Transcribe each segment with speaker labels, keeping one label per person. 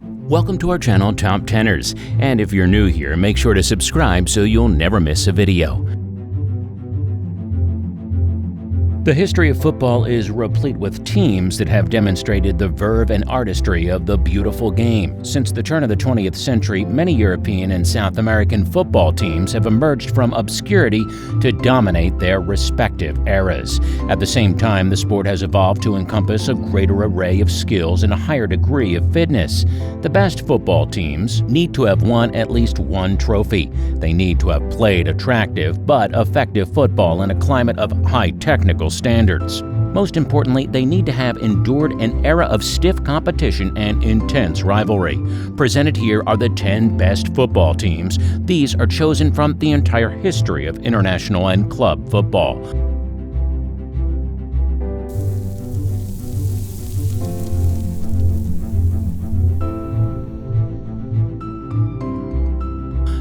Speaker 1: Welcome to our channel, Top Tenors, and if you're new here, make sure to subscribe so you'll never miss a video. The history of football is replete with teams that have demonstrated the verve and artistry of the beautiful game. Since the turn of the 20th century, many European and South American football teams have emerged from obscurity to dominate their respective eras. At the same time, the sport has evolved to encompass a greater array of skills and a higher degree of fitness. The best football teams need to have won at least one trophy. They need to have played attractive but effective football in a climate of high technical standards. Most importantly, they need to have endured an era of stiff competition and intense rivalry. Presented here are the 10 best football teams. These are chosen from the entire history of international and club football.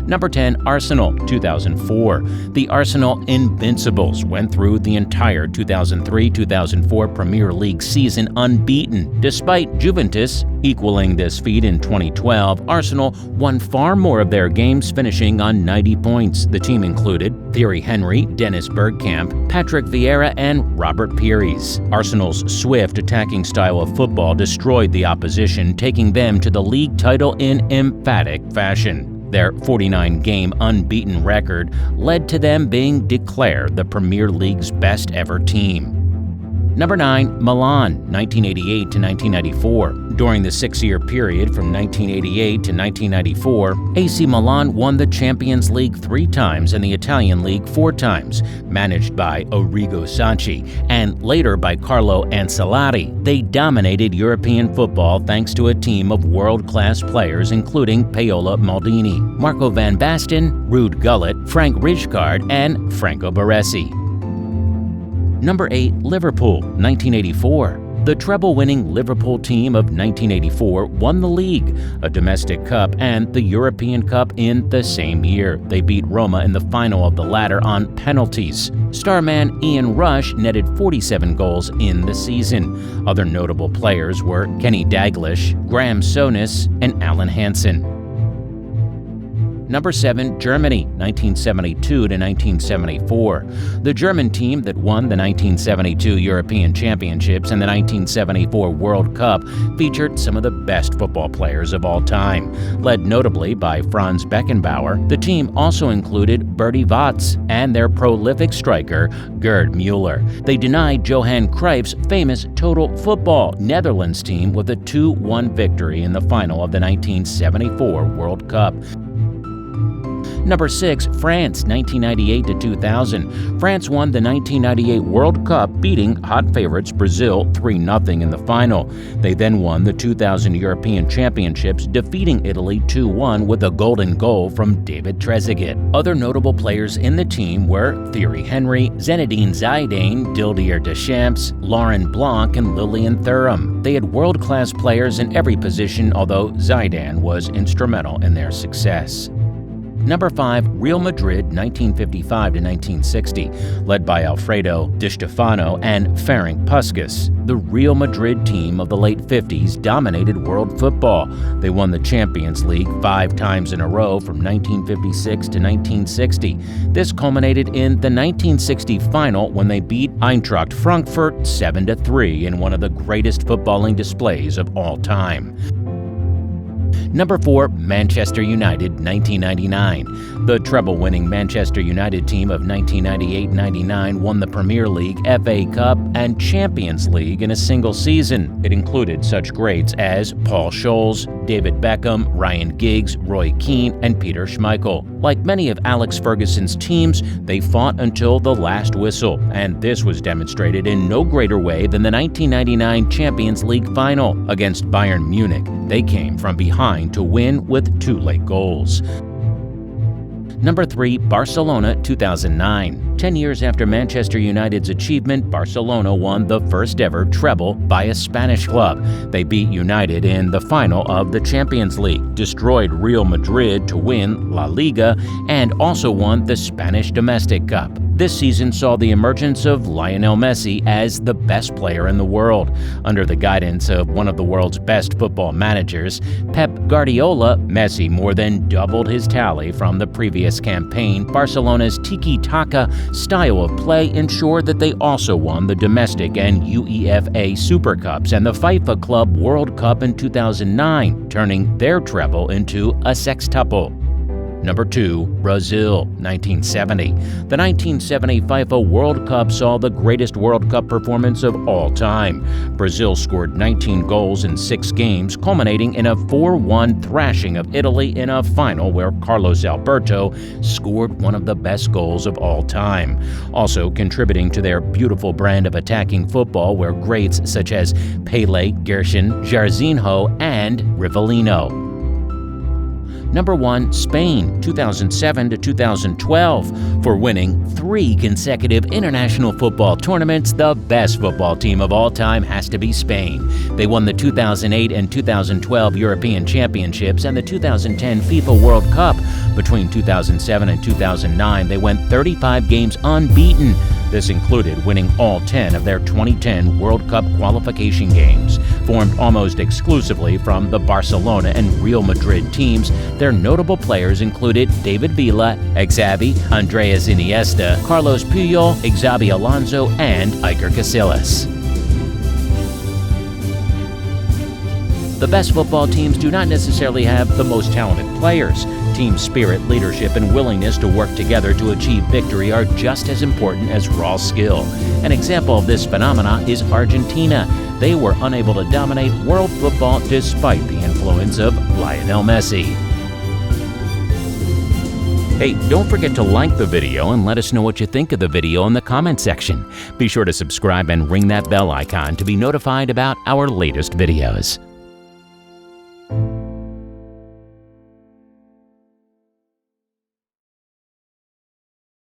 Speaker 1: Number 10, Arsenal, 2004. The Arsenal Invincibles went through the entire 2003-2004 Premier League season unbeaten. Despite Juventus equaling this feat in 2012, Arsenal won far more of their games, finishing on 90 points. The team included Thierry Henry, Dennis Bergkamp, Patrick Vieira, and Robert Pires. Arsenal's swift attacking style of football destroyed the opposition, taking them to the league title in emphatic fashion. Their 49-game unbeaten record led to them being declared the Premier League's best ever team. Number 9, Milan, 1988 to 1994. During the 6-year period from 1988 to 1994, AC Milan won the Champions League 3 times and the Italian League 4 times. Managed by Arrigo Sacchi and later by Carlo Ancelotti, they dominated European football thanks to a team of world-class players including Paolo Maldini, Marco van Basten, Ruud Gullit, Frank Rijkaard, and Franco Baresi. Number 8, Liverpool, 1984. The treble-winning Liverpool team of 1984 won the league, a domestic cup, and the European Cup in the same year. They beat Roma in the final of the latter on penalties. Starman Ian Rush netted 47 goals in the season. Other notable players were Kenny Dalglish, Graham Souness, and Alan Hansen. Number 7, Germany, 1972 to 1974. The German team that won the 1972 European Championships and the 1974 World Cup featured some of the best football players of all time. Led notably by Franz Beckenbauer, the team also included Bertie Vogts and their prolific striker Gerd Müller. They denied Johan Cruyff's famous Total Football Netherlands team with a 2-1 victory in the final of the 1974 World Cup. Number 6, France, 1998 to 2000. France won the 1998 World Cup, beating hot favorites Brazil 3-0 in the final. They then won the 2000 European Championships, defeating Italy 2-1 with a golden goal from David Trezeguet. Other notable players in the team were Thierry Henry, Zinedine Zidane, Didier Deschamps, Laurent Blanc, and Lilian Thuram. They had world-class players in every position, although Zidane was instrumental in their success. Number 5, Real Madrid, 1955 to 1960. Led by Alfredo Di Stefano and Ferenc Puskas, the Real Madrid team of the late 50s dominated world football. They won the Champions League 5 times in a row from 1956 to 1960. This culminated in the 1960 final when they beat Eintracht Frankfurt 7-3 in one of the greatest footballing displays of all time. Number 4, Manchester United, 1999. The treble-winning Manchester United team of 1998-99 won the Premier League, FA Cup, and Champions League in a single season. It included such greats as Paul Scholes, David Beckham, Ryan Giggs, Roy Keane, and Peter Schmeichel. Like many of Alex Ferguson's teams, they fought until the last whistle, and this was demonstrated in no greater way than the 1999 Champions League final against Bayern Munich. They came from behind to win with 2 late goals. Number 3, Barcelona, 2009. 10 years after Manchester United's achievement, Barcelona won the first ever treble by a Spanish club. They beat United in the final of the Champions League, destroyed Real Madrid to win La Liga, and also won the Spanish Domestic Cup. This season saw the emergence of Lionel Messi as the best player in the world. Under the guidance of one of the world's best football managers, Pep Guardiola, Messi more than doubled his tally from the previous campaign. Barcelona's tiki-taka style of play ensured that they also won the domestic and UEFA Super Cups and the FIFA Club World Cup in 2009, turning their treble into a sextuple. Number 2, Brazil, 1970. The 1970 FIFA World Cup saw the greatest World Cup performance of all time. Brazil scored 19 goals in 6 games, culminating in a 4-1 thrashing of Italy in a final where Carlos Alberto scored one of the best goals of all time. Also contributing to their beautiful brand of attacking football were greats such as Pele, Gershon, Jairzinho, and Rivellino. Number 1, Spain, 2007 to 2012. For winning 3 consecutive international football tournaments, the best football team of all time has to be Spain. They won the 2008 and 2012 European Championships and the 2010 FIFA World Cup. Between 2007 and 2009, they went 35 games unbeaten. This included winning all 10 of their 2010 World Cup qualification games. Formed almost exclusively from the Barcelona and Real Madrid teams, their notable players included David Villa, Xavi, Andreas Iniesta, Carlos Puyol, Xabi Alonso, and Iker Casillas. The best football teams do not necessarily have the most talented players. Team spirit, leadership, and willingness to work together to achieve victory are just as important as raw skill. An example of this phenomena is Argentina. They were unable to dominate world football despite the influence of Lionel Messi. Hey, don't forget to like the video and let us know what you think of the video in the comment section. Be sure to subscribe and ring that bell icon to be notified about our latest videos.